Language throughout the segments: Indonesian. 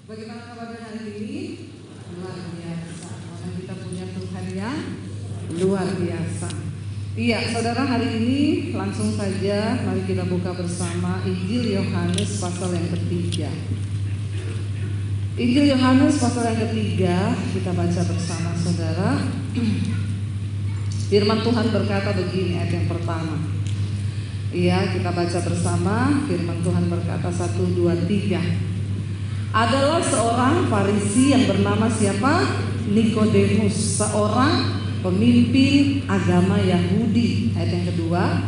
Bagaimana kabarnya hari ini? Luar biasa. Karena kita punya Tuhan yang luar biasa. Iya, saudara, hari ini langsung saja mari kita buka bersama Injil Yohanes pasal yang ketiga. Injil Yohanes pasal yang ketiga, kita baca bersama saudara. Firman Tuhan berkata begini, ayat yang pertama. Iya, kita baca bersama. Firman Tuhan berkata 1, 2, 3. Adalah seorang Farisi yang bernama siapa? Nikodemus, seorang pemimpin agama Yahudi. Ayat yang kedua.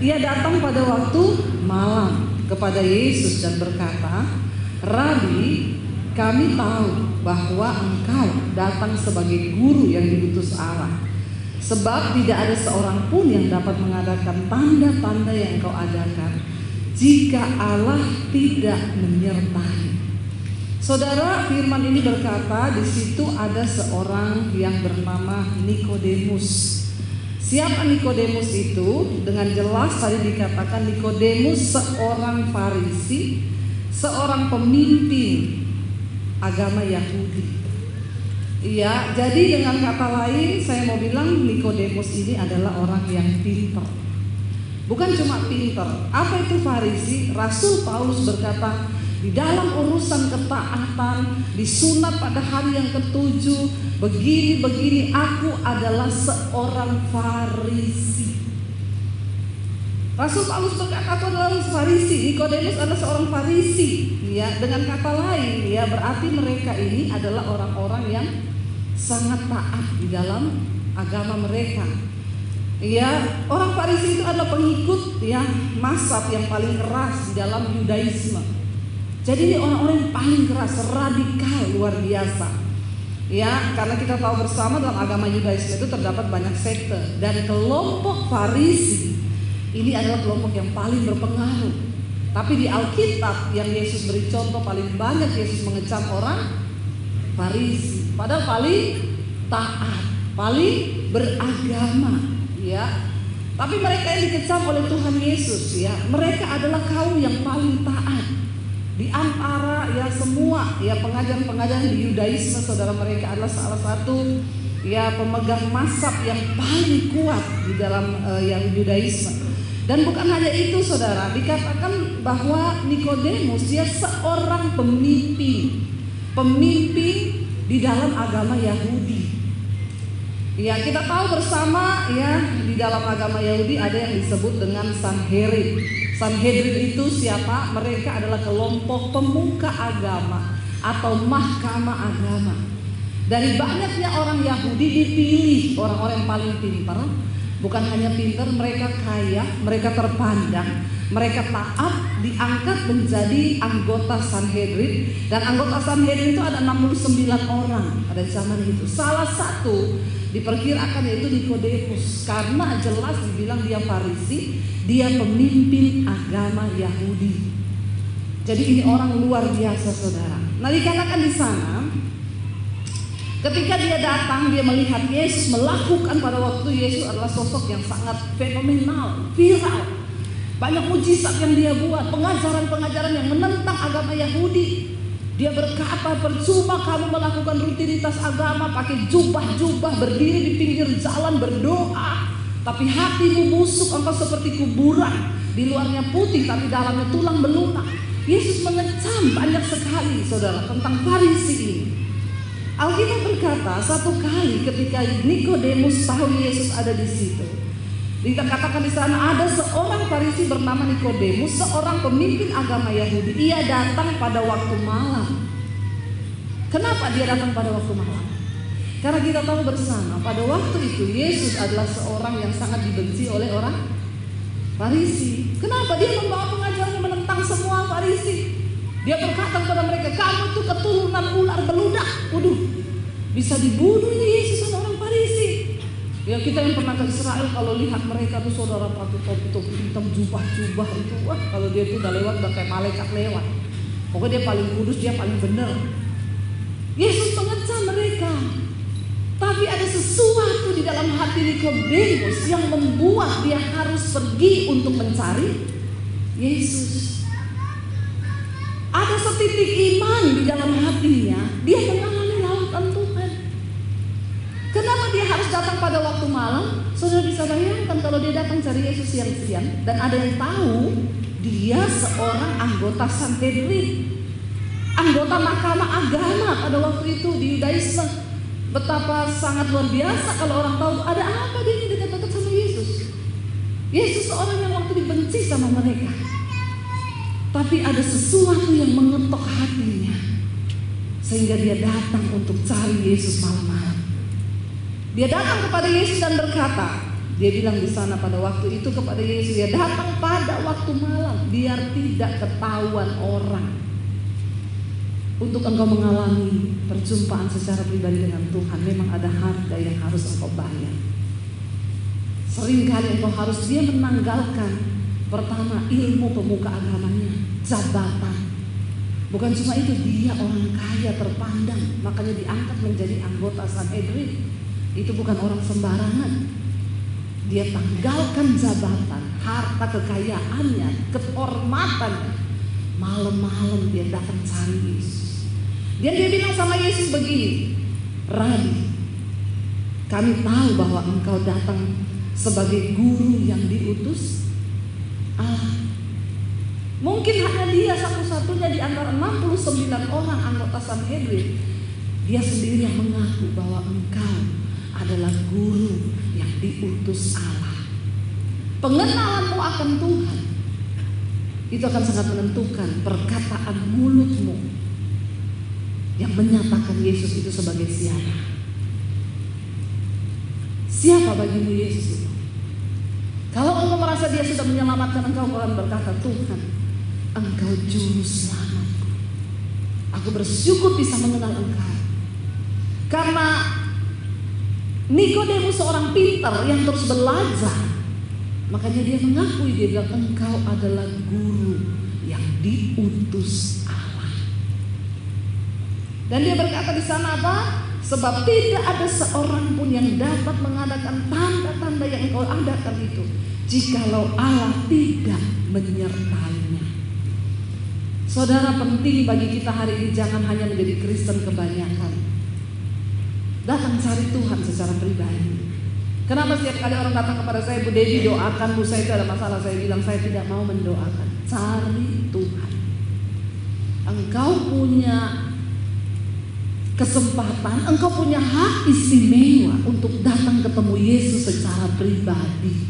Ia datang pada waktu malam kepada Yesus dan berkata, "Rabi, kami tahu bahwa engkau datang sebagai guru yang diutus Allah. Sebab tidak ada seorang pun yang dapat mengadakan tanda-tanda yang engkau adakan jika Allah tidak menyertai." Saudara, firman ini berkata di situ ada seorang yang bernama Nikodemus. Siapa Nikodemus itu? Dengan jelas tadi dikatakan Nikodemus seorang Farisi, seorang pemimpin agama Yahudi. Iya, jadi dengan kata lain saya mau bilang Nikodemus ini adalah orang yang pintar. Bukan cuma pintar. Apa itu Farisi? Rasul Paulus berkata, di dalam urusan ketaatan, disunat pada hari yang ke-7, begini-begini, aku adalah seorang Farisi. Rasul Paulus berkata, aku adalah Farisi. Nikodemus adalah seorang Farisi. Ya, dengan kata lain, ya berarti mereka ini adalah orang-orang yang sangat taat di dalam agama mereka. Ya, orang Farisi itu adalah pengikut ya mazhab yang paling keras di dalam Yudaisme. Jadi ini orang-orang yang paling keras, radikal, luar biasa. Ya, karena kita tahu bersama dalam agama Yudaisme itu terdapat banyak sekte, dan kelompok Farisi ini adalah kelompok yang paling berpengaruh. Tapi di Alkitab yang Yesus beri contoh paling banyak Yesus mengecam orang Farisi. Padahal paling taat, paling beragama, ya. Tapi mereka yang dikecam oleh Tuhan Yesus, ya. Mereka adalah kaum yang paling taat di antara ya semua ya pengajaran-pengajaran di Yudaisme. Saudara, mereka adalah salah satu ya pemegang mazhab yang paling kuat di dalam yang Yudaisme. Dan bukan hanya itu, saudara, dikatakan bahwa Nikodemus dia seorang pemimpin di dalam agama Yahudi. Ya, kita tahu bersama ya di dalam agama Yahudi ada yang disebut dengan Sanhedrin. Sanhedrin itu siapa? Mereka adalah kelompok pemuka agama atau mahkamah agama. Dari banyaknya orang Yahudi dipilih orang-orang yang paling pintar. Bukan hanya pintar, mereka kaya, mereka terpandang, mereka taat, diangkat menjadi anggota Sanhedrin. Dan anggota Sanhedrin itu ada 69 orang pada zaman itu. Salah satu diperkirakan yaitu Nikodemus, karena jelas dibilang dia Farisi, dia pemimpin agama Yahudi. Jadi ini orang luar biasa, saudara. Nah, dikatakan di sana, ketika dia datang, dia melihat Yesus melakukan, pada waktu Yesus adalah sosok yang sangat fenomenal, viral. Banyak mujizat yang dia buat, pengajaran-pengajaran yang menentang agama Yahudi. Dia berkata, percuma kamu melakukan rutinitas agama, pakai jubah-jubah, berdiri di pinggir jalan berdoa, tapi hatimu busuk, engkau seperti kuburan. Di luarnya putih, tapi dalamnya tulang belunak. Yesus mengecam banyak sekali, saudara, tentang Farisi ini. Alkitab berkata, satu kali ketika Nikodemus tahu Yesus ada di situ, dikatakan di sana ada seorang Farisi bernama Nikodemus, seorang pemimpin agama Yahudi. Ia datang pada waktu malam. Kenapa dia datang pada waktu malam? Karena kita tahu bersama pada waktu itu Yesus adalah seorang yang sangat dibenci oleh orang Farisi. Kenapa? Dia membawa pengajaran yang menentang semua Farisi. Dia berkata kepada mereka, kamu tuh keturunan ular beludak. Waduh, bisa dibunuh ini Yesus sama orang Farisi. Ya, kita yang pernah ke Israel kalau lihat mereka tuh, saudara, pakai topi-topi hitam, jubah-jubah itu, wah, kalau dia tuh udah lewat udah kayak malaikat lewat. Pokoknya dia paling kudus, dia paling benar. Yesus mengecam mereka. Tapi ada sesuatu di dalam hati Nikodemus yang membuat dia harus pergi untuk mencari Yesus. Ada titik iman di dalam hatinya, dia mengalami lautan Tuhan. Kenapa dia harus datang pada waktu malam? Saudara bisa bayangkan kalau dia datang cari Yesus siang-siang, dan ada yang tahu dia seorang anggota Sanhedrin, anggota mahkamah agama pada waktu itu di Yudaisme. Betapa sangat luar biasa kalau orang tahu ada apa dia ini dekat-dekat sama Yesus. Yesus seorang yang waktu dibenci sama mereka, tapi ada sesuatu yang mengetok hatinya sehingga dia datang untuk cari Yesus malam-malam. Dia datang kepada Yesus dan berkata, dia bilang di sana pada waktu itu kepada Yesus, dia datang pada waktu malam biar tidak ketahuan orang. Untuk engkau mengalami perjumpaan secara pribadi dengan Tuhan, memang ada harga yang harus engkau bayar. Seringkali engkau harus dia menanggalkan pertama ilmu pemuka agamanya, jabatan. Bukan cuma itu, dia orang kaya terpandang, makanya diangkat menjadi anggota Sanhedrin. Itu bukan orang sembarangan. Dia tanggalkan jabatan, harta kekayaannya, kehormatannya. Malam-malam dia datang cari Yesus. Dan dia bilang sama Yesus begini, Rabi, kami tahu bahwa engkau datang sebagai guru yang diutus Allah. Mungkin hanya dia satu-satunya di antara 69 orang anggota Sanhedrin, dia sendiri yang mengaku bahwa engkau adalah guru yang diutus Allah. Pengenalanmu akan Tuhan itu akan sangat menentukan perkataan mulutmu yang menyatakan Yesus itu sebagai siapa. Siapa bagimu Yesus itu? Kalau engkau merasa dia sudah menyelamatkan engkau, akan berkata, Tuhan, engkau juru selamatku. Aku bersyukur bisa mengenal engkau. Karena Nikodemus seorang pintar yang terus belajar, makanya dia mengakui, dia bilang engkau adalah guru yang diutus Allah. Dan dia berkata di sana apa? Sebab tidak ada seorang pun yang dapat mengadakan tanda-tanda yang engkau adakan itu, jikalau Allah tidak menyertainya. Saudara, penting bagi kita hari ini jangan hanya menjadi Kristen kebanyakan. Datang cari Tuhan secara pribadi. Kenapa setiap kali orang datang kepada saya, Bu Devi doakan, Bu saya itu ada masalah, saya bilang saya tidak mau mendoakan. Cari Tuhan. Engkau punya kesempatan, engkau punya hak istimewa untuk datang ketemu Yesus secara pribadi.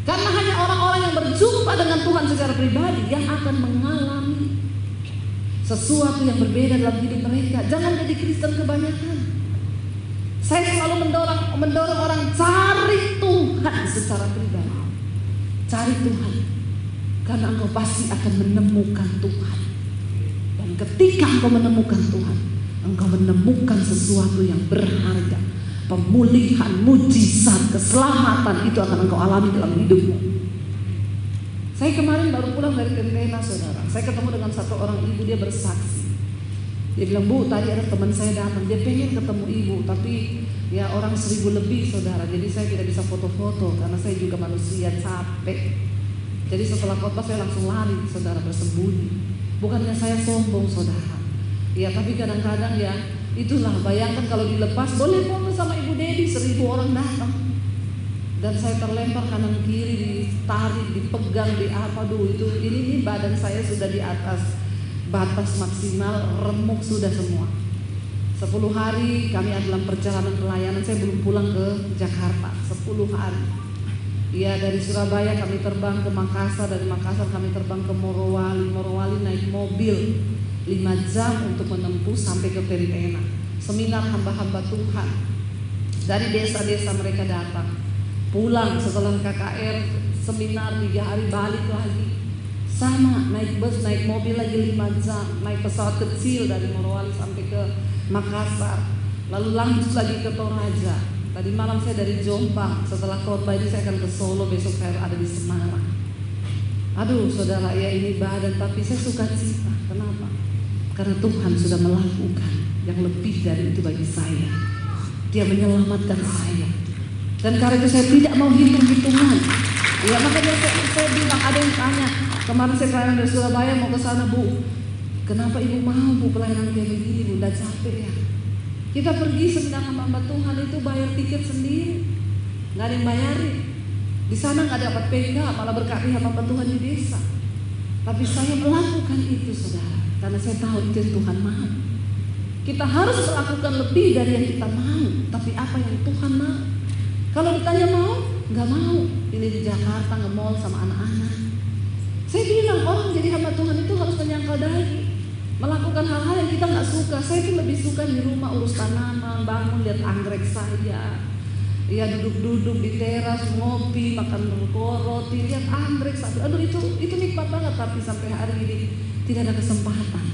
Karena hanya orang-orang yang berjumpa dengan Tuhan secara pribadi yang akan mengalami sesuatu yang berbeda dalam hidup mereka. Jangan jadi Kristen kebanyakan. Saya selalu mendorong orang cari Tuhan secara pribadi. Cari Tuhan, karena engkau pasti akan menemukan Tuhan. Dan ketika engkau menemukan Tuhan, engkau menemukan sesuatu yang berharga. Pemulihan, mujizat, keselamatan itu akan engkau alami dalam hidupmu. Saya kemarin baru pulang dari Tentena, saudara. Saya ketemu dengan satu orang ibu, dia bersaksi. Dia bilang, Bu, tadi ada teman saya datang, dia pengen ketemu ibu, tapi ya orang 1000 lebih, saudara. Jadi saya tidak bisa foto-foto karena saya juga manusia, capek. Jadi setelah khotbah saya langsung lari, saudara, bersembunyi. Bukannya saya sombong, saudara. Ya, tapi kadang-kadang ya itulah, bayangkan kalau dilepas, boleh foto sama Ibu Dedi, 1000 orang datang. Dan saya terlempar kanan kiri, ditarik, dipegang, di apa dulu itu. Ini badan saya sudah di atas batas maksimal, remuk sudah semua. 10 hari kami dalam perjalanan pelayanan, saya belum pulang ke Jakarta. 10 hari. Ya, dari Surabaya kami terbang ke Makassar, dari Makassar kami terbang ke Morowali naik mobil 5 jam untuk menempuh sampai ke Tentena. Seminar hamba-hamba Tuhan dari desa-desa mereka datang. Pulang setelah KKR seminar 3 hari, balik lagi. Sama, naik bus, naik mobil lagi 5 jam, naik pesawat kecil dari Morowali sampai ke Makassar, lalu lanjut lagi ke Toraja. Tadi malam saya dari Jombang, setelah khotbah ini saya akan ke Solo, besok saya ada di Semarang. Aduh saudara, ya ini badan, tapi saya suka cita. Kenapa? Karena Tuhan sudah melakukan yang lebih dari itu bagi saya. Dia menyelamatkan saya. Dan karena itu saya tidak mau hitung-hitungan. Ya makanya saya bilang, ada yang tanya, kemarin saya pelayanan dari Surabaya mau ke sana, Bu. Kenapa ibu mau bu pelayanan kayak begini bu? Udah capek ya. Kita pergi sedang hamba Tuhan itu bayar tiket sendiri, nggak ada yang bayarin. Di sana nggak dapat PK, malah berkati hamba Tuhan di desa. Tapi saya melakukan itu saudara, karena saya tahu itu yang Tuhan mau. Kita harus melakukan lebih dari yang kita mau. Tapi apa yang Tuhan mau? Kalau ditanya mau, nggak mau. Ini di Jakarta nge-mall sama anak-anak. Saya bilang orang jadi hamba Tuhan itu harus menyangkal daging, melakukan hal-hal yang kita nggak suka. Saya tuh lebih suka di rumah urus tanaman, bangun lihat anggrek saya, ya duduk-duduk di teras ngopi, makan roti, lihat anggrek sapi. Aduh itu nikmat banget. Tapi sampai hari ini tidak ada kesempatan.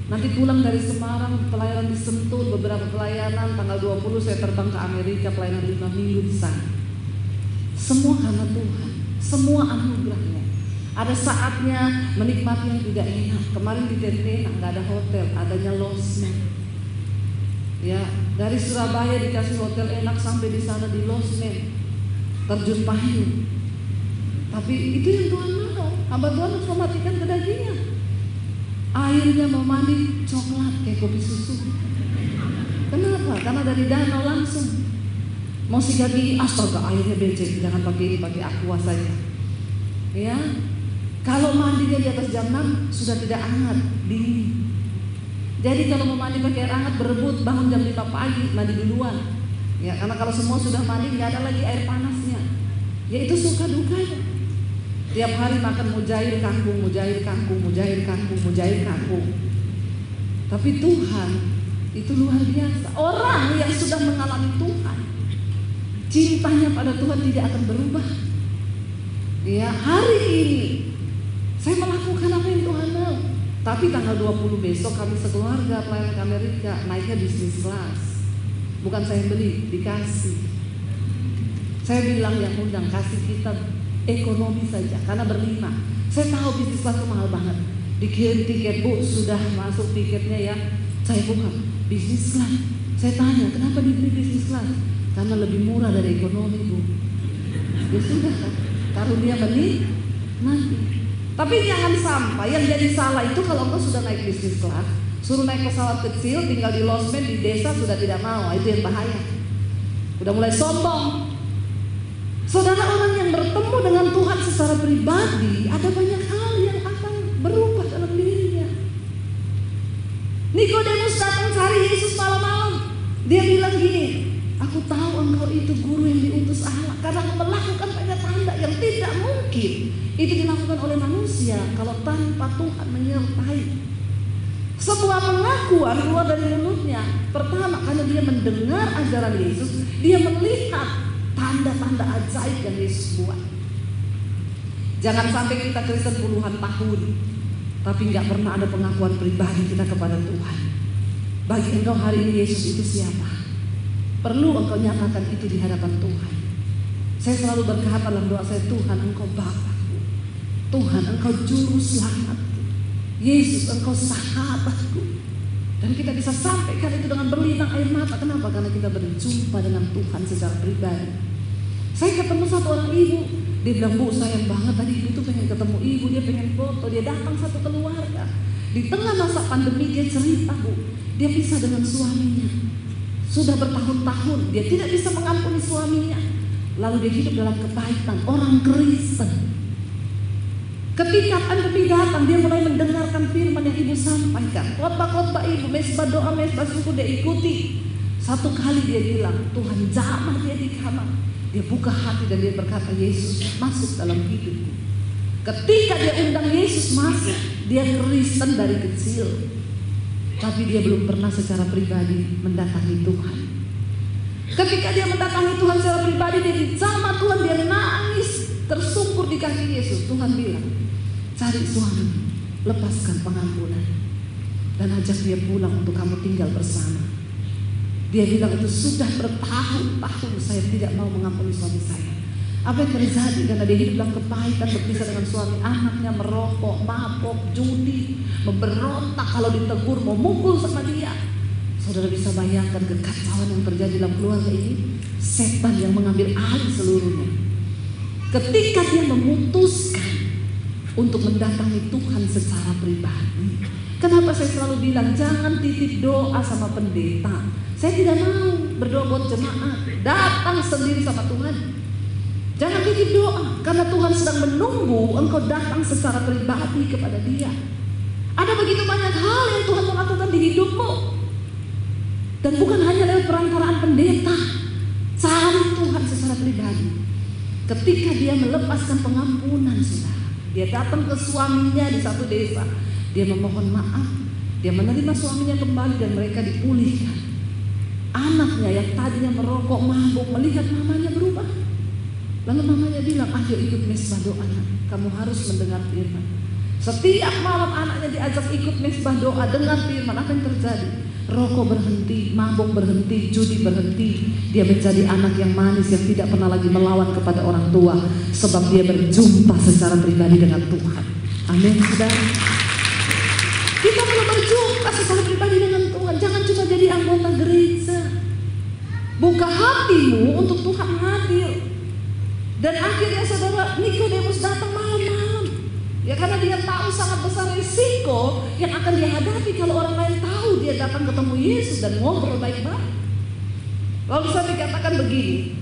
Nanti pulang dari Semarang pelayanan di Sentul, beberapa pelayanan tanggal 20 saya terbang ke Amerika pelayanan 5 minggu di sana. Semua karena Tuhan, semua anugerahnya. Ada saatnya menikmati yang tidak enak. Kemarin di Dendena nggak ada hotel, adanya losmen. Ya, dari Surabaya dikasih hotel enak sampai di sana di losmen, terjun payung. Tapi itu yang Tuhan mau. Hamba Tuhan harus mematikan kedagingan. Airnya mau mandi coklat kayak kopi susu. Kenapa? Karena dari danau langsung. Mau sikat gigi, astaga airnya becek, jangan pakai ini, pakai aqua saja. Ya. Kalau mandinya di atas jam 6 sudah tidak hangat, dingin. Jadi kalau mau mandi pakai air hangat berebut bangun jam 5 pagi mandi duluan. Ya, karena kalau semua sudah mandi nggak ada lagi air panasnya. Ya itu suka dukanya. Tiap hari makan mujair kangkung, mujair kangkung, mujair kangkung, mujair kangkung. Tapi Tuhan itu luar biasa. Orang yang sudah mengalami Tuhan, cintanya pada Tuhan tidak akan berubah. Ya, hari ini saya melakukan apa yang Tuhan mau. Tapi tanggal 20 besok kami sekeluarga pelayanan ke Amerika naiknya bisnis kelas. Bukan saya beli, dikasih. Saya bilang yang undang kasih kita ekonomi saja karena berlima. Saya tahu bisnis kelas itu mahal banget. Dikirim tiket bu, sudah masuk tiketnya ya. Saya buka bisnis kelas. Saya tanya kenapa dibeli bisnis kelas? Karena lebih murah dari ekonomi bu. Ya sudah kan, taruh dia beli nanti. Tapi jangan sampai yang jadi salah itu kalau engkau sudah naik bisnis kelas, suruh naik pesawat kecil, tinggal di losmen di desa sudah tidak mau, itu yang bahaya. Udah mulai sombong. Saudara, orang yang bertemu dengan Tuhan secara pribadi, ada banyak hal yang akan berubah dalam dirinya. Nikodemus datang cari Yesus malam-malam. Dia bilang gini, aku tahu engkau itu guru yang diutus Allah karena melakukan banyak tanda yang tidak mungkin itu dilakukan oleh manusia kalau tanpa Tuhan menyertai. Sebuah pengakuan keluar dari mulutnya. Pertama, karena dia mendengar ajaran Yesus, dia melihat tanda-tanda ajaib yang Yesus buat. Jangan sampai kita Kristen puluhan tahun tapi nggak pernah ada pengakuan pribadi kita kepada Tuhan. Bagi engkau hari ini Yesus itu siapa? Perlu engkau nyatakan itu di hadapan Tuhan. Saya selalu berkata dalam doa saya, Tuhan engkau Bapa, Tuhan engkau juru selamatku, Yesus engkau sahabatku. Dan kita bisa sampaikan itu dengan berlinang air mata. Kenapa? Karena kita berjumpa dengan Tuhan secara pribadi. Saya ketemu satu orang ibu, dia bilang, Bu sayang banget tadi ibu tuh pengen ketemu ibu, dia pengen foto, dia datang satu keluarga. Di tengah masa pandemi dia cerita bu, dia pisah dengan suaminya. Sudah bertahun-tahun dia tidak bisa mengampuni suaminya. Lalu dia hidup dalam kepahitan, orang Kristen. Ketika pandemi datang, dia mulai mendengarkan firman yang ibu sampaikan. Khotbah-khotbah ibu, mesbah doa, mesbah suku dia ikuti. Satu kali dia bilang, Tuhan jamah dia di kamar. Dia buka hati dan dia berkata, Yesus masuk dalam hidupku. Ketika dia undang Yesus masuk, dia Kristen dari kecil. Tapi dia belum pernah secara pribadi mendatangi Tuhan. Ketika dia mendatangi Tuhan secara pribadi, dia dijamah Tuhan, dia nangis, tersungkur di kaki Yesus. Tuhan bilang, cari suami, lepaskan pengampunan, dan ajak dia pulang untuk kamu tinggal bersama. Dia bilang itu sudah bertahun-tahun saya tidak mau mengampuni suami saya. Apa yang terjadi? Karena dia hidup dalam kepahitan, berpisah dengan suami, anaknya merokok, mabok, judi, memberontak kalau ditegur, mau mukul sama dia. Saudara bisa bayangkan kekacauan yang terjadi dalam keluarga ini. Setan yang mengambil alih seluruhnya. Ketika dia memutuskan untuk mendatangi Tuhan secara pribadi. Kenapa saya selalu bilang jangan titip doa sama pendeta. Saya tidak mau berdoa buat jemaat. Datang sendiri sama Tuhan. Jangan titip doa, karena Tuhan sedang menunggu engkau datang secara pribadi kepada Dia. Ada begitu banyak hal yang Tuhan mau lakukan di hidupmu, dan bukan hanya lewat perantaraan pendeta. Cari Tuhan secara pribadi. Ketika Dia melepaskan pengampunan, saudara, Dia datang ke suaminya di satu desa. Dia memohon maaf, dia menerima suaminya kembali dan mereka dipulihkan. Anaknya yang tadinya merokok, mabuk, melihat mamanya berubah. Lalu mamanya bilang, ayo ikut mesbah doa, kamu harus mendengar firman. Setiap malam anaknya diajak ikut mesbah doa, dengar firman. Apa yang terjadi? Rokok berhenti, mabuk berhenti, judi berhenti. Dia menjadi anak yang manis yang tidak pernah lagi melawan kepada orang tua, sebab dia berjumpa secara pribadi dengan Tuhan. Amin, saudara. Kita perlu berjumpa secara pribadi dengan Tuhan. Jangan cuma jadi anggota gereja. Buka hatimu untuk Tuhan hadir. Dan akhirnya saudara, Nikodemus datang malam-malam. Ya karena dia tahu sangat besar risiko yang akan dia hadapi kalau orang lain tahu dia datang ketemu Yesus dan ngobrol baik-baik. Lalu saya dikatakan begini.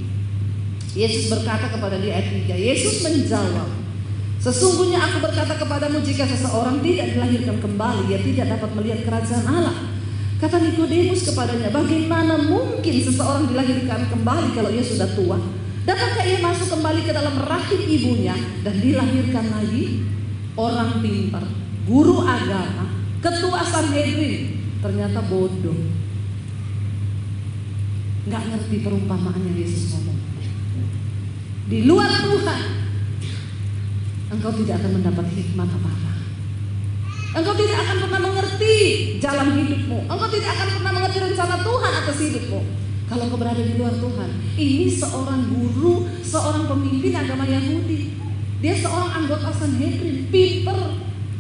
Yesus berkata kepada dia ayat 3. Yesus menjawab, sesungguhnya aku berkata kepadamu, jika seseorang tidak dilahirkan kembali, ia tidak dapat melihat kerajaan Allah. Kata Nikodemus kepadanya, bagaimana mungkin seseorang dilahirkan kembali kalau ia sudah tua? Dapatkah ia masuk kembali ke dalam rahim ibunya dan dilahirkan lagi? Orang pintar, guru agama, ketua Sanhedrin, ternyata bodoh. Gak ngerti perumpamaan yang Yesus ngomong. Di luar Tuhan, engkau tidak akan mendapat hikmat apa-apa. Engkau tidak akan pernah mengerti jalan hidupmu. Engkau tidak akan pernah mengerti rencana Tuhan atas hidupmu kalau engkau berada di luar Tuhan. Ini seorang guru, seorang pemimpin agama Yahudi. Dia seorang anggota Sanhedrin, pinter,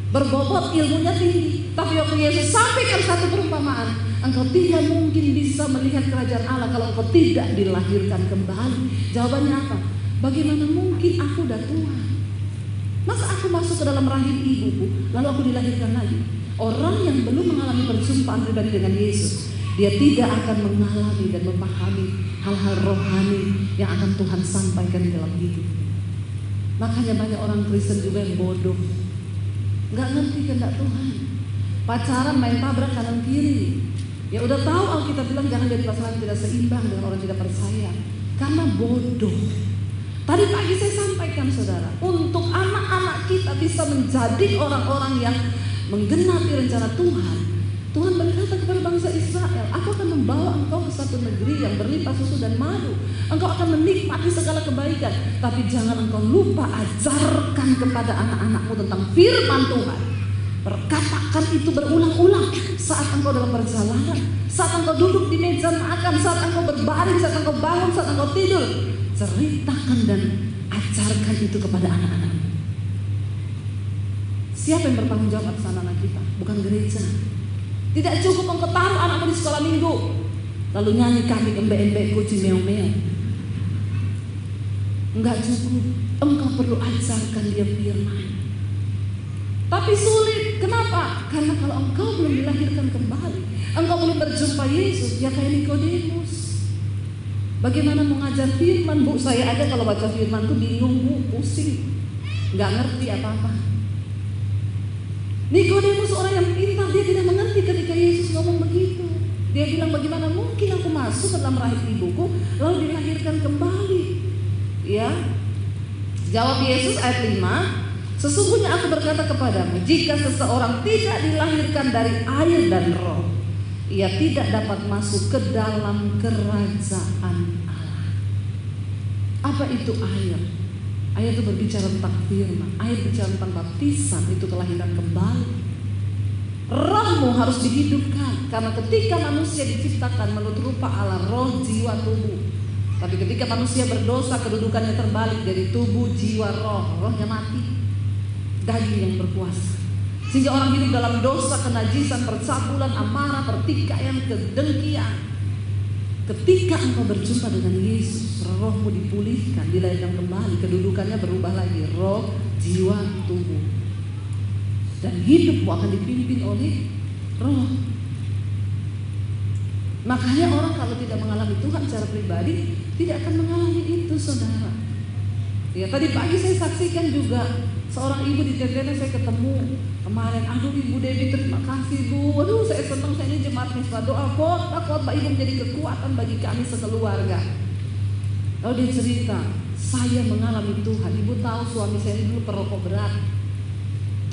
berbobot, ilmunya tinggi. Tapi waktu Yesus sampaikan satu perumpamaan, engkau tidak mungkin bisa melihat kerajaan Allah kalau engkau tidak dilahirkan kembali. Jawabannya apa? Bagaimana mungkin aku udah tua? Masa aku masuk ke dalam rahim ibuku, lalu aku dilahirkan lagi? Orang yang belum mengalami perjumpaan pribadi dengan Yesus, dia tidak akan mengalami dan memahami hal-hal rohani yang akan Tuhan sampaikan di dalam hidup. Makanya banyak orang Kristen juga yang bodoh, nggak ngerti kehendak Tuhan. Pacaran main tabrak kanan kiri. Ya udah tahu Alkitab bilang jangan jadi pasangan tidak seimbang dengan orang tidak percaya, karena bodoh. Tadi pagi saya sampaikan saudara, untuk anak-anak kita bisa menjadi orang-orang yang menggenapi rencana Tuhan. Tuhan berkata kepada bangsa Israel, aku akan membawa engkau ke satu negeri yang berlimpah susu dan madu. Engkau akan menikmati segala kebaikan. Tapi jangan engkau lupa ajarkan kepada anak-anakmu tentang firman Tuhan. Perkatakan itu berulang-ulang saat engkau dalam perjalanan, saat engkau duduk di meja makan, saat engkau berbaring, saat engkau bangun, saat engkau tidur. Ceritakan dan ajarkan itu kepada anak-anak. Siapa yang bertanggung jawab atas anak-anak kita? Bukan gereja. Tidak cukup engkau taruh anakmu di sekolah minggu lalu nyanyi kambing embe-embe kucing meong-meong. Enggak cukup. Engkau perlu ajarkan dia firman. Tapi sulit. Kenapa? Karena kalau engkau belum dilahirkan kembali, engkau belum berjumpa Yesus, ya kayak Nikodemus. Bagaimana mengajar firman? Bu, saya aja kalau baca firman tuh bingung, bu, pusing, nggak ngerti apa-apa. Nikodemus orang yang pintar, dia tidak mengerti ketika Yesus ngomong begitu. Dia bilang, bagaimana mungkin aku masuk ke dalam rahim ibuku lalu dilahirkan kembali? Ya, jawab Yesus ayat 5, sesungguhnya aku berkata kepadamu, jika seseorang tidak dilahirkan dari air dan roh, ia tidak dapat masuk ke dalam kerajaan Allah. Apa itu air? Air itu berbicara tentang firman. Air bicara tentang baptisan, itu kelahiran kembali. Rohmu harus dihidupkan, karena ketika manusia diciptakan menurut rupa Allah, roh, jiwa, tubuh. Tapi ketika manusia berdosa, kedudukannya terbalik dari tubuh, jiwa, roh. Rohnya mati, daging yang berkuasa. Sehingga orang hidup dalam dosa, kenajisan, percabulan, amarah, pertikaian, kedengkian. Ketika engkau berjumpa dengan Yesus, rohmu dipulihkan, dilahirkan kembali, kedudukannya berubah lagi, roh, jiwa, tubuh. dan hidupmu akan dipimpin oleh Roh. Makanya orang kalau tidak mengalami Tuhan secara pribadi tidak akan mengalami itu, saudara. Ya, tadi pagi saya saksikan juga seorang ibu di Tentena, saya ketemu kemarin. Aduh Ibu Dewi, terima kasih Bu. Aduh saya senang, saya ini jemaat Misbah doa khotbah Ibu menjadi kekuatan bagi kami sekeluarga. Lalu dia cerita, saya mengalami Tuhan. Ibu tahu suami saya ini dulu perokok berat,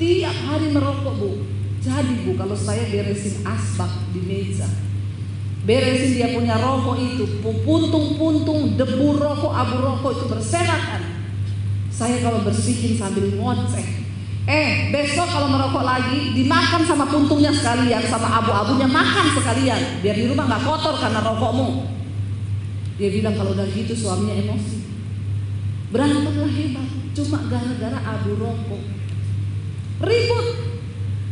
tiap hari merokok Bu. Jadi Bu, kalau saya beresin asbak di meja, beresin dia punya rokok itu, puntung-puntung debu rokok, abu rokok itu berserakan. Saya kalau bersihin sambil ngoceh. Besok kalau merokok lagi, dimakan sama puntungnya sekalian, sama abu-abunya makan sekalian, biar di rumah gak kotor karena rokokmu. Dia bilang kalau udah gitu suaminya emosi. Berantemlah hebat, cuma gara-gara abu rokok. Ribut.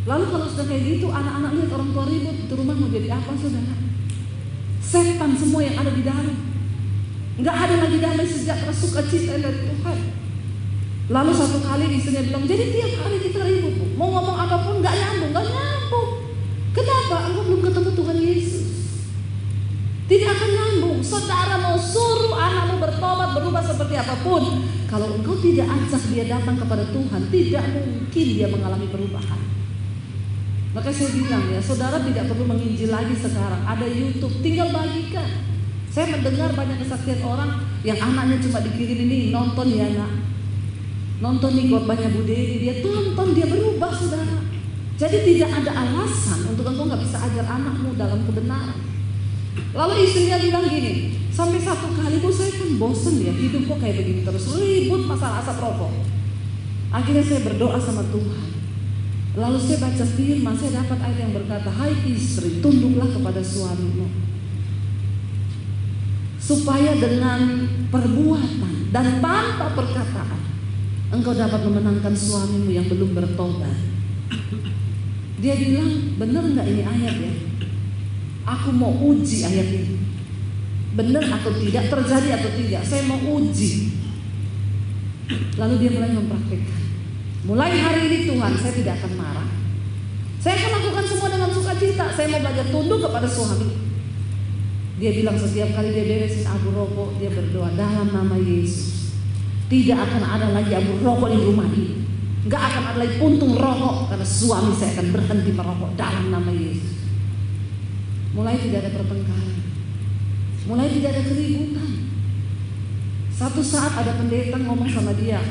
Lalu kalau sudah kayak gitu, anak-anak lihat orang tua ribut, itu rumah mau jadi apa, saudara? Setan semua yang ada di dalam. Nggak ada lagi damai sejahtera sukacita dari Tuhan. Lalu satu kali istrinya bilang, jadi tiap hari kita ribut Bu. Mau ngomong apapun nggak nyambung. Kenapa? Engkau belum ketemu Tuhan Yesus. Tidak akan nyambung. Saudara mau suruh anakmu bertobat, berubah seperti apapun, kalau engkau tidak ajak dia datang kepada Tuhan, tidak mungkin dia mengalami perubahan. Maka saya bilang ya, saudara tidak perlu menginjil lagi sekarang. Ada YouTube, tinggal bagikan. Saya mendengar banyak kesaksian orang yang anaknya cuma dikirim ini, nonton ya nak, nonton nih khotbahnya Bu Dewi, dia tonton, dia berubah, saudara. Jadi tidak ada alasan untuk engkau nggak bisa ajar anakmu dalam kebenaran. Lalu istrinya bilang gini, sampai satu kali Bu, saya kan bosen ya, hidup kok kayak begini terus, ribut masalah asap rokok. Akhirnya saya berdoa sama Tuhan. Lalu saya baca firman, saya dapat ayat yang berkata, hai istri, tunduklah kepada suamimu, supaya dengan perbuatan dan tanpa perkataan engkau dapat memenangkan suamimu yang belum bertobat. Dia bilang, benar nggak ini ayat ya? Aku mau uji ayat ini, benar atau tidak, terjadi atau tidak, saya mau uji. Lalu dia mulai mempraktikkan. Mulai hari ini Tuhan, saya tidak akan marah. Saya akan lakukan semua dengan sukacita. Saya mau belajar tunduk kepada suami. Dia bilang setiap kali dia beresin abu rokok, dia berdoa dalam nama Yesus, tidak akan ada lagi abu rokok di rumah ini. Gak akan ada lagi puntung rokok, karena suami saya akan berhenti merokok dalam nama Yesus. Mulai tidak ada pertengkaran, mulai tidak ada keributan. Satu saat ada pendeta ngomong sama dia,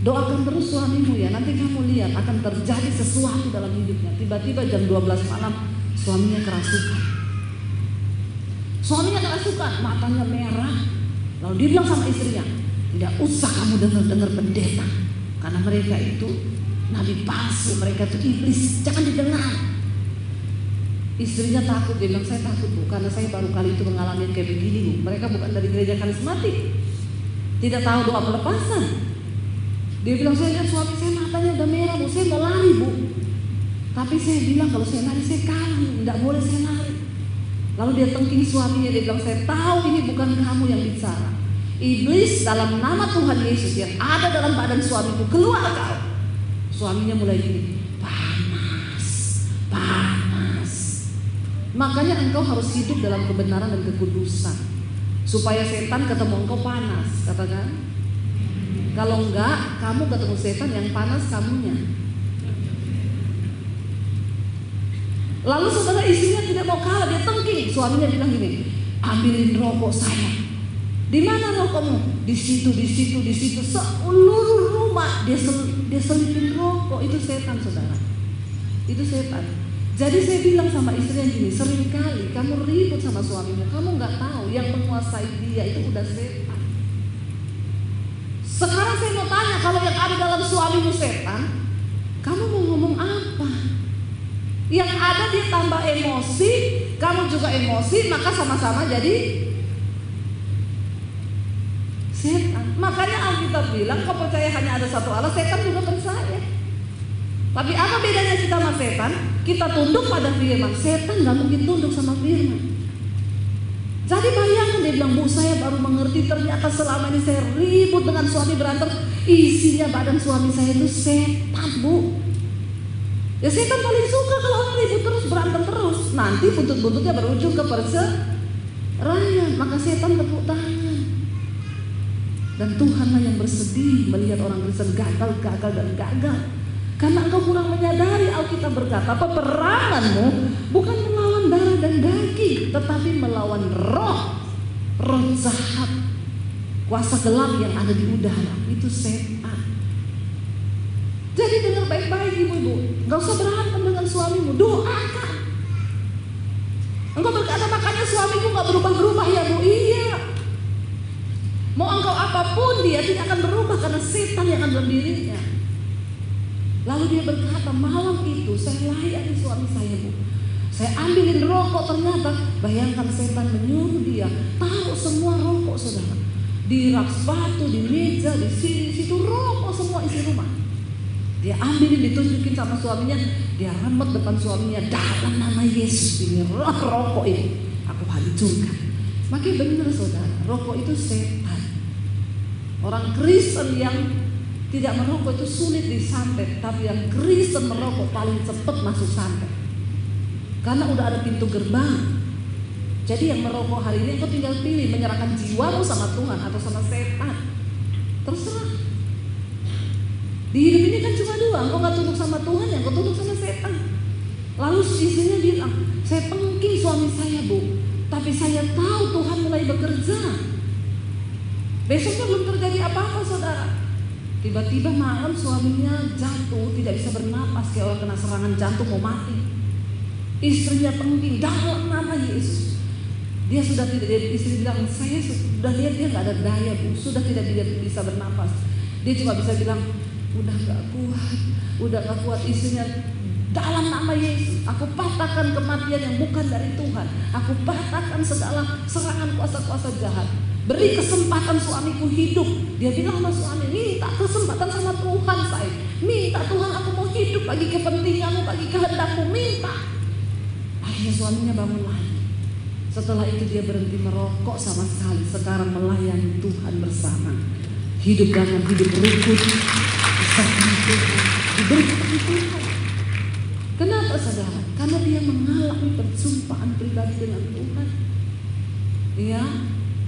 doakan terus suamimu ya, nanti kamu lihat akan terjadi sesuatu dalam hidupnya. Tiba-tiba jam 12 malam suaminya kerasukan. Matanya merah. Lalu dia bilang sama istrinya, tidak usah kamu dengar pendeta, karena mereka itu nabi palsu, mereka itu iblis, jangan didengar. Istrinya takut, dia bilang saya takut Bu, karena saya baru kali itu mengalami kayak begini Bu. Mereka bukan dari gereja karismatik, tidak tahu doa pelepasan. Dia bilang, saya lihat suami saya matanya udah merah Bu, saya mau lari Bu. Tapi saya bilang kalau saya lari saya kalah, tidak boleh saya lari. Lalu dia tengking suaminya, dia bilang, saya tahu ini bukan kamu yang bicara. Iblis dalam nama Tuhan Yesus yang ada dalam badan suamiku, keluar kau. Suaminya mulai gini, panas. Makanya engkau harus hidup dalam kebenaran dan kekudusan, supaya setan ketemu engkau panas, katakan. Kalau enggak, kamu ketemu setan yang panas kamunya. Lalu saudara, istrinya tidak mau kalah, dia tengking. Suaminya bilang gini, ambilin rokok saya. Di mana rokokmu? Di situ. Seluruh rumah dia selipin rokok. Itu setan, saudara. Itu setan. Jadi saya bilang sama istrinya gini, seringkali kamu ribut sama suamimu, kamu nggak tahu yang menguasai dia itu udah setan. Sekarang saya mau tanya, kalau yang ada dalam suamimu setan, kamu mau ngomong apa? Yang ada dia tambah emosi, kamu juga emosi, maka sama-sama jadi setan. Makanya Alkitab bilang, kau percaya hanya ada satu Allah, setan juga percaya. Tapi apa bedanya kita sama setan? Kita tunduk pada firman, setan gak mungkin tunduk sama firman. Jadi bayangkan, dia bilang, Bu, saya baru mengerti ternyata selama ini saya ribut dengan suami, berantem, isinya badan suami saya itu setan Bu. Ya setan paling suka kalau orang ribut terus, berantem terus. Nanti buntut-buntutnya berujung ke perceraian. Maka setan tepuk tangan. Dan Tuhanlah yang bersedih melihat orang Kristen gagal. Karena engkau kurang menyadari, Alkitab berkata, peperanganmu bukan melawan darah dan daging, tetapi melawan roh jahat, kuasa gelap yang ada di udara. Itu setan. Jadi dengar baik-baik ibu-ibu, gak usah berantem dengan suamimu, doakan. Engkau berkata, makanya suamiku gak berubah-berubah ya Bu. Iya. Mau engkau apapun, dia tidak akan berubah karena setan yang ada dalam dirinya. Lalu dia berkata, malam itu saya layani suami saya Bu. Saya ambilin rokok, ternyata bayangkan setan menyuruh dia taruh semua rokok saudara. Di rak sepatu, di meja, di sini, situ rokok semua isi rumah. Dia ambilin, ditunjukin sama suaminya, dia remet depan suaminya, dalam nama Yesus ini rokok ini aku hancurkan. Makanya benar saudara, rokok itu setan. Orang Kristen yang tidak merokok itu sulit disantet, tapi yang Kristen merokok paling cepat masuk santet. Karena udah ada pintu gerbang. Jadi yang merokok hari ini kau tinggal pilih menyerahkan jiwamu sama Tuhan atau sama setan. Terserah. Di hidup ini kan cuma dua, engkau gak tunduk sama Tuhan, yang kau tunduk sama setan. Lalu istrinya bilang, saya pengking suami saya Bu, tapi saya tahu Tuhan mulai bekerja. Besoknya belum terjadi apa-apa saudara. Tiba-tiba malam suaminya jatuh, tidak bisa bernapas, kayak orang kena serangan jantung mau mati. Istrinya pengking, dalam nama Yesus. Dia sudah tidak, istri bilang, saya sudah lihat dia gak ada daya Bu, sudah tidak bisa bernapas. Dia cuma bisa bilang, udah gak kuat. Istrinya, dalam nama Yesus aku patahkan kematian yang bukan dari Tuhan. Aku patahkan segala serangan kuasa-kuasa jahat. Beri kesempatan suamiku hidup. Dia bilang sama suami, minta kesempatan sama Tuhan saya. Minta Tuhan, aku mau hidup bagi kepentinganmu, bagi kehendakmu, minta. Akhirnya suaminya bangun lagi. Setelah itu dia berhenti merokok sama sekali. Sekarang melayani Tuhan bersama. Hidup dengan hidup rukun bersama Tuhan, diberkati Tuhan. Kenapa saudara? Karena dia mengalami perjumpaan pribadi dengan Tuhan. Ya.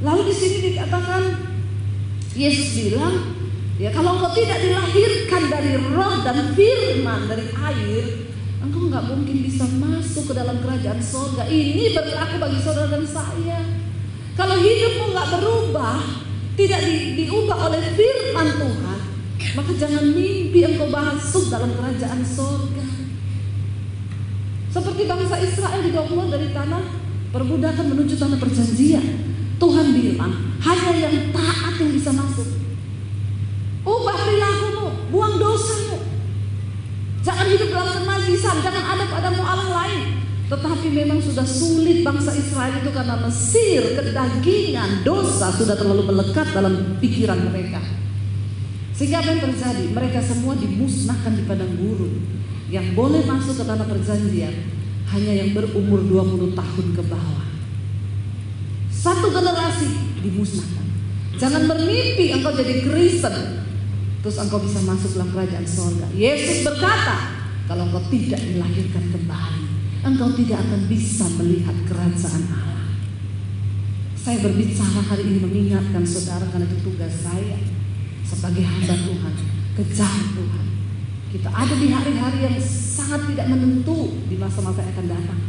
Lalu di sini dikatakan Yesus bilang, ya kalau engkau tidak dilahirkan dari roh dan firman, dari air, engkau nggak mungkin bisa masuk ke dalam kerajaan surga. Ini berlaku bagi saudara dan saya. Kalau hidupmu nggak berubah, tidak diubah oleh firman Tuhan, maka jangan mimpi engkau masuk dalam kerajaan surga. Seperti bangsa Israel juga keluar dari tanah perbudakan menuju tanah perjanjian. Tuhan bilang, hanya yang taat yang bisa masuk. Ubah perilakumu, buang dosamu. Jangan hidup dalam kenajisan, jangan ada padamu Allah lain. Tetapi memang sudah sulit bangsa Israel itu karena Mesir, kedagingan, dosa sudah terlalu melekat dalam pikiran mereka. Sehingga apa yang terjadi? Mereka semua dimusnahkan di padang gurun. Yang boleh masuk ke tanah perjanjian hanya yang berumur 20 tahun ke bawah. Satu generasi dimusnahkan. Jangan bermimpi engkau jadi Kristen terus engkau bisa masuk dalam kerajaan surga. Yesus berkata, kalau engkau tidak dilahirkan kembali, engkau tidak akan bisa melihat kerajaan Allah. Saya berbicara hari ini mengingatkan saudara, karena itu tugas saya sebagai hamba Tuhan. Kejar Tuhan. Kita ada di hari-hari yang sangat tidak menentu di masa-masa yang akan datang.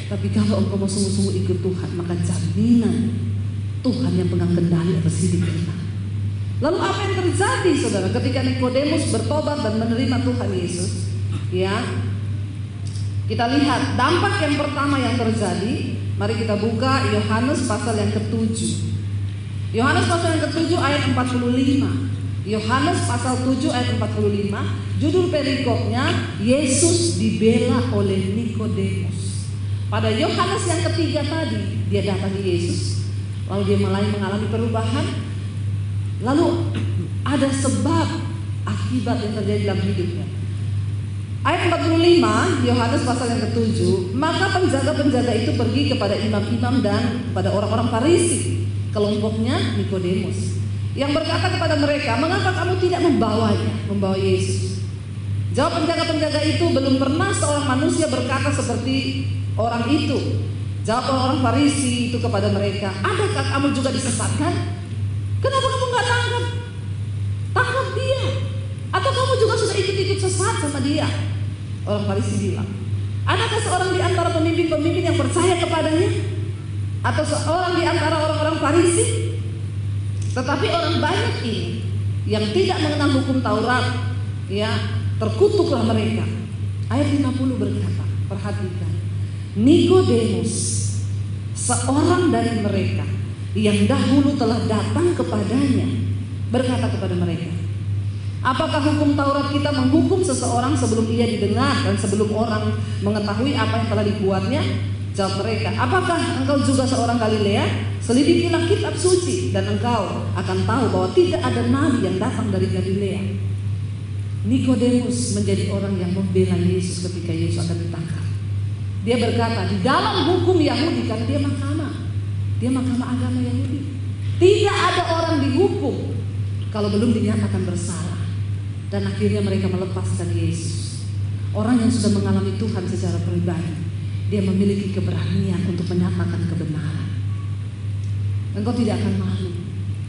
Tapi kalau engkau mau sungguh-sungguh ikut Tuhan, maka jaminan Tuhan yang pegang kendali atas hidup kita. Lalu apa yang terjadi saudara ketika Nikodemus bertobat dan menerima Tuhan Yesus? Ya, kita lihat dampak yang pertama yang terjadi. Mari kita buka Yohanes pasal yang ke-7. Yohanes pasal yang ke-7 ayat 45. Yohanes pasal 7 ayat 45. Judul perikopnya, Yesus dibela oleh Nikodemus. Pada Yohanes yang ketiga tadi, dia datangi Yesus. Lalu dia mulai mengalami perubahan. Lalu ada sebab akibat yang terjadi dalam hidupnya. Ayat 45, Yohanes pasal yang ke-7. Maka penjaga-penjaga itu pergi kepada imam-imam dan kepada orang-orang Farisi, kelompoknya Nikodemus, yang berkata kepada mereka, mengapa kamu tidak membawa Yesus? Jawab penjaga-penjaga itu, belum pernah seorang manusia berkata seperti orang itu. Jawab orang Farisi itu kepada mereka, adakah kamu juga disesatkan? Kenapa kamu nggak tangkap? Tangkap dia. Atau kamu juga sudah ikut-ikut sesat sama dia? Orang Farisi bilang, adakah seorang di antara pemimpin-pemimpin yang percaya kepadanya? Atau seorang di antara orang-orang Farisi? Tetapi orang banyak ini yang tidak mengenal hukum Taurat, ya, terkutuklah mereka. Ayat 50 berkata, perhatikan, Nikodemus, seorang dari mereka yang dahulu telah datang kepadanya, berkata kepada mereka, apakah hukum Taurat kita menghukum seseorang sebelum ia didengar dan sebelum orang mengetahui apa yang telah dibuatnya? Jawab mereka, apakah engkau juga seorang Galilea? Selidikilah kitab suci dan engkau akan tahu bahwa tidak ada nabi yang datang dari Galilea. Nikodemus menjadi orang yang membela Yesus ketika Yesus akan ditangkap. Dia berkata, di dalam hukum Yahudi, karena dia mahkamah agama Yahudi, tidak ada orang dihukum kalau belum dinyatakan bersalah. Dan akhirnya mereka melepaskan Yesus. Orang yang sudah mengalami Tuhan secara pribadi, dia memiliki keberanian untuk menyatakan kebenaran. Engkau tidak akan malu.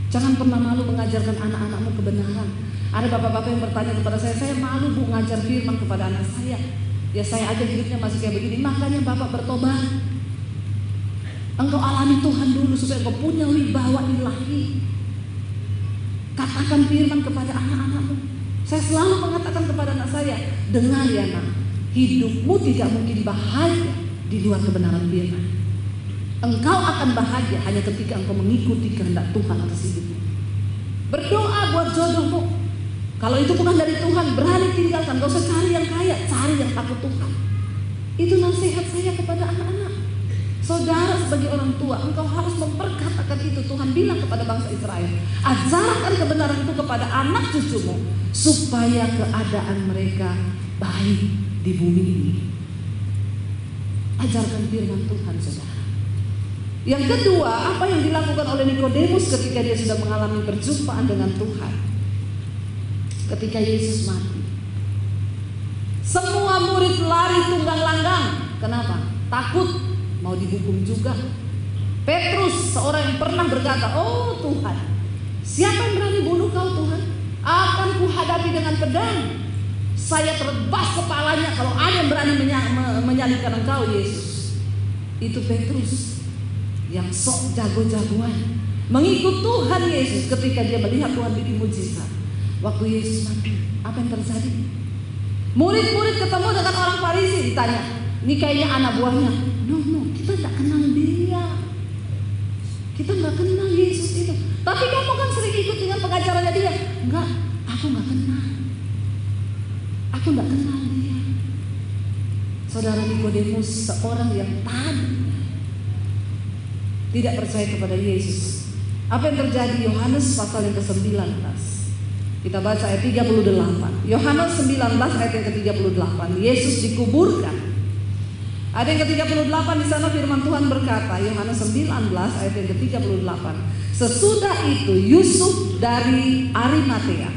Jangan pernah malu mengajarkan anak-anakmu kebenaran. Ada bapak-bapak yang bertanya kepada saya malu bu ngajar firman kepada anak saya. Ya saya aja hidupnya masih kayak begini. Makanya bapak bertobat. Engkau alami Tuhan dulu supaya engkau punya wibawa ilahi. Katakan firman kepada anak-anakmu. Saya selalu mengatakan kepada anak saya, dengar ya nak, hidupmu tidak mungkin bahagia di luar kebenaran firman. Engkau akan bahagia hanya ketika engkau mengikuti kehendak Tuhan atas hidupmu. Berdoa buat jodohmu. Kalau itu bukan dari Tuhan, berani tinggalkan. Gak usah cari yang kaya, cari yang takut Tuhan. Itu nasihat saya kepada anak-anak. Saudara sebagai orang tua, engkau harus memperkatakan itu. Tuhan bilang kepada bangsa Israel, ajarkan kebenaran itu kepada anak cucumu, supaya keadaan mereka baik di bumi ini. Ajarkan firman Tuhan, saudara. Yang kedua, apa yang dilakukan oleh Nikodemus ketika dia sudah mengalami perjumpaan dengan Tuhan? Ketika Yesus mati, semua murid lari tunggang langgang. Kenapa? Takut mau dihukum juga. Petrus, seorang yang pernah berkata, oh Tuhan, siapa yang berani bunuh kau Tuhan? Akan kuhadapi dengan pedang. Saya terbas kepalanya kalau ada yang berani menyalibkan engkau Yesus. Itu Petrus yang sok jago-jagoan mengikut Tuhan Yesus ketika dia melihat Tuhan bikin mujizat. Waktu Yesus mati, apa yang terjadi? Murid-murid ketemu dengan orang Farisi, ditanya, ini kayaknya anak buahnya. No, kita nggak kenal dia. Kita nggak kenal Yesus itu. Tapi kamu kan sering ikut dengan pengajarannya dia. Enggak, aku nggak kenal. Aku nggak kenal dia. Saudara Nikodemus, seorang yang tadi tidak percaya kepada Yesus. Apa yang terjadi? Yohanes pasal yang ke-19. Kita baca ayat 38. Yohanes 19 ayat yang ke-38. Yesus dikuburkan. Ada yang ke-38 di sana firman Tuhan berkata, Yohanes 19 ayat yang ke-38. Sesudah itu Yusuf dari Arimatea,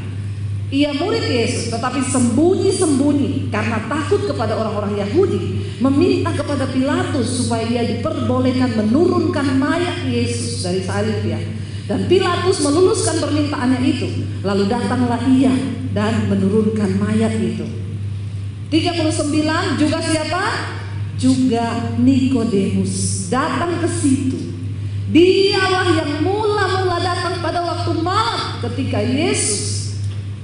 ia murid Yesus, tetapi sembunyi-sembunyi karena takut kepada orang-orang Yahudi, meminta kepada Pilatus supaya ia diperbolehkan menurunkan mayat Yesus dari salibnya. Dan Pilatus meluluskan permintaannya itu. Lalu datanglah ia dan menurunkan mayat itu. 39 juga siapa? Juga Nikodemus datang ke situ. Dialah yang mula-mula datang pada waktu malam ketika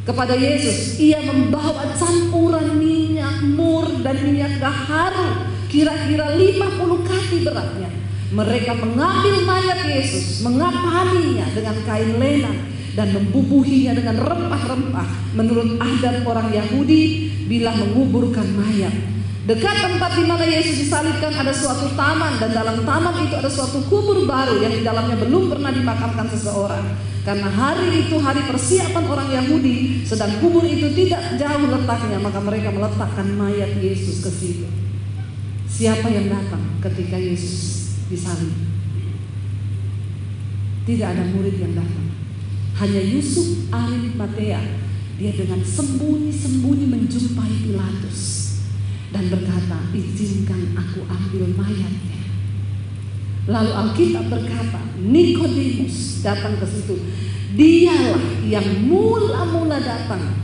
kepada Yesus ia membawa campuran minyak mur dan minyak gaharu kira-kira 50 kati beratnya. Mereka mengambil mayat Yesus, mengapaninya dengan kain lenan dan membubuhinya dengan rempah-rempah menurut adat orang Yahudi bila menguburkan mayat. Dekat tempat di mana Yesus disalibkan ada suatu taman, dan dalam taman itu ada suatu kubur baru yang di dalamnya belum pernah dimakamkan seseorang. Karena hari itu hari persiapan orang Yahudi, sedang kubur itu tidak jauh letaknya, maka mereka meletakkan mayat Yesus ke situ. Siapa yang datang ketika Yesus disalib? Tidak ada murid yang datang. Hanya Yusuf Arimatea dia dengan sembunyi-sembunyi menjumpai Pilatus dan berkata, izinkan aku ambil mayatnya. Lalu Alkitab berkata, Nikodemus datang ke situ. Dialah yang mula-mula datang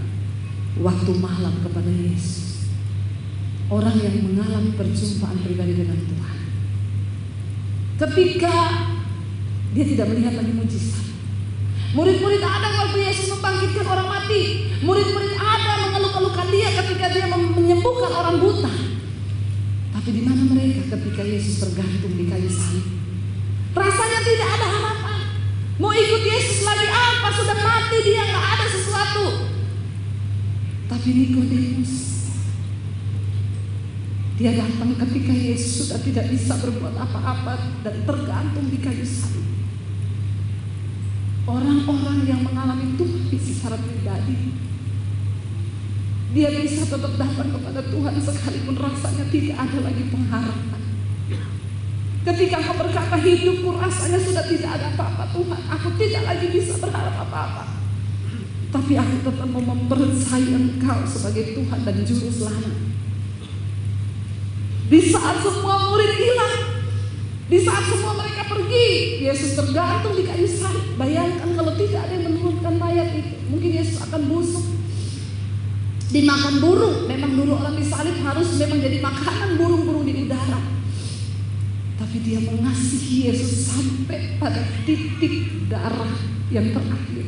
waktu malam kepada Yesus. Orang yang mengalami perjumpaan pribadi dengan Tuhan. Ketika dia tidak melihat lagi mujizat. Murid-murid ada waktu Yesus membangkitkan orang mati. Murid-murid ada mengeluh-elukan dia ketika dia menyembuhkan orang buta. Tapi di mana mereka ketika Yesus tergantung di kayu salib? Rasanya tidak ada harapan. Mau ikut Yesus lagi apa? Sudah mati dia, nggak ada sesuatu. Tapi Nikodemus, dia datang ketika Yesus sudah tidak bisa berbuat apa-apa dan tergantung di kayu salib. Orang-orang yang mengalami Tuhan secara pribadi, dia bisa tetap datang kepada Tuhan sekalipun rasanya tidak ada lagi pengharapan. Ketika kau berkata, hidupku rasanya sudah tidak ada apa-apa Tuhan, aku tidak lagi bisa berharap apa-apa, tapi aku tetap mau mempercayai Engkau sebagai Tuhan dan Juru Selamat. Di saat semua murid hilang, di saat semua mereka pergi, Yesus tergantung di kayu salib. Bayangkan kalau tidak ada yang menurunkan mayat itu, mungkin Yesus akan busuk, dimakan burung. Memang dulu orang disalib harus memang jadi makanan burung-burung di udara. Tapi dia mengasihi Yesus sampai pada titik darah yang terakhir.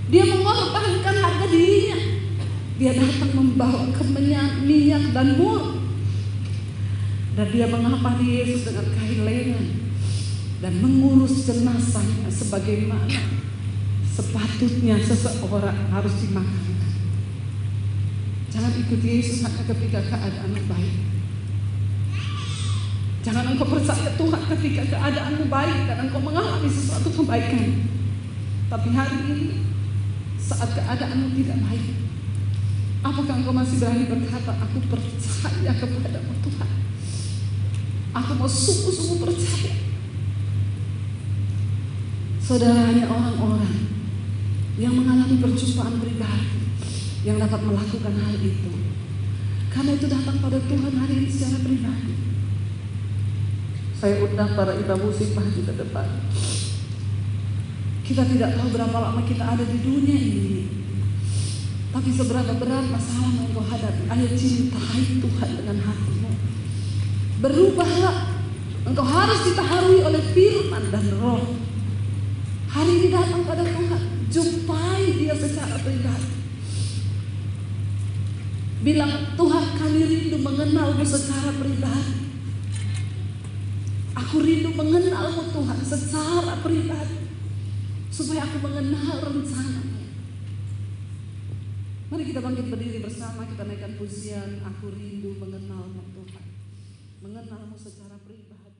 Dia mengorbankan harga dirinya. Dia datang membawa kemenyan, minyak dan mur. Dan dia mengapani Yesus dengan kain lenan dan mengurus jenazahnya sebagaimana sepatutnya seseorang harus dimakamkan. Jangan ikuti Yesus hanya ketika keadaanmu baik. Jangan engkau percaya Tuhan ketika keadaanmu baik dan engkau mengalami sesuatu kebaikan. Tapi hari ini saat keadaanmu tidak baik, apakah engkau masih berani berkata, aku percaya kepadamu Tuhan, aku mau sungguh-sungguh percaya? Saudara, hanya orang-orang yang mengalami perjumpaan pribadi yang dapat melakukan hal itu. Karena itu datang pada Tuhan hari ini secara pribadi. Saya undang para ibu muslimah di depan. Kita tidak tahu berapa lama kita ada di dunia ini, tapi seberapa berat masalah yang engkau hadapi, ayo cintai Tuhan dengan hatimu. Berubahlah. Engkau harus ditaharui oleh firman dan roh. Hari ini datang pada Tuhan, jumpai dia secara pribadi. Bilang, Tuhan, kami rindu mengenalmu secara pribadi. Aku rindu mengenalmu Tuhan secara pribadi, supaya aku mengenal rencana-Mu. Mari kita bangkit berdiri bersama, kita naikkan pujian, aku rindu mengenalmu Tuhan, mengenalmu secara pribadi.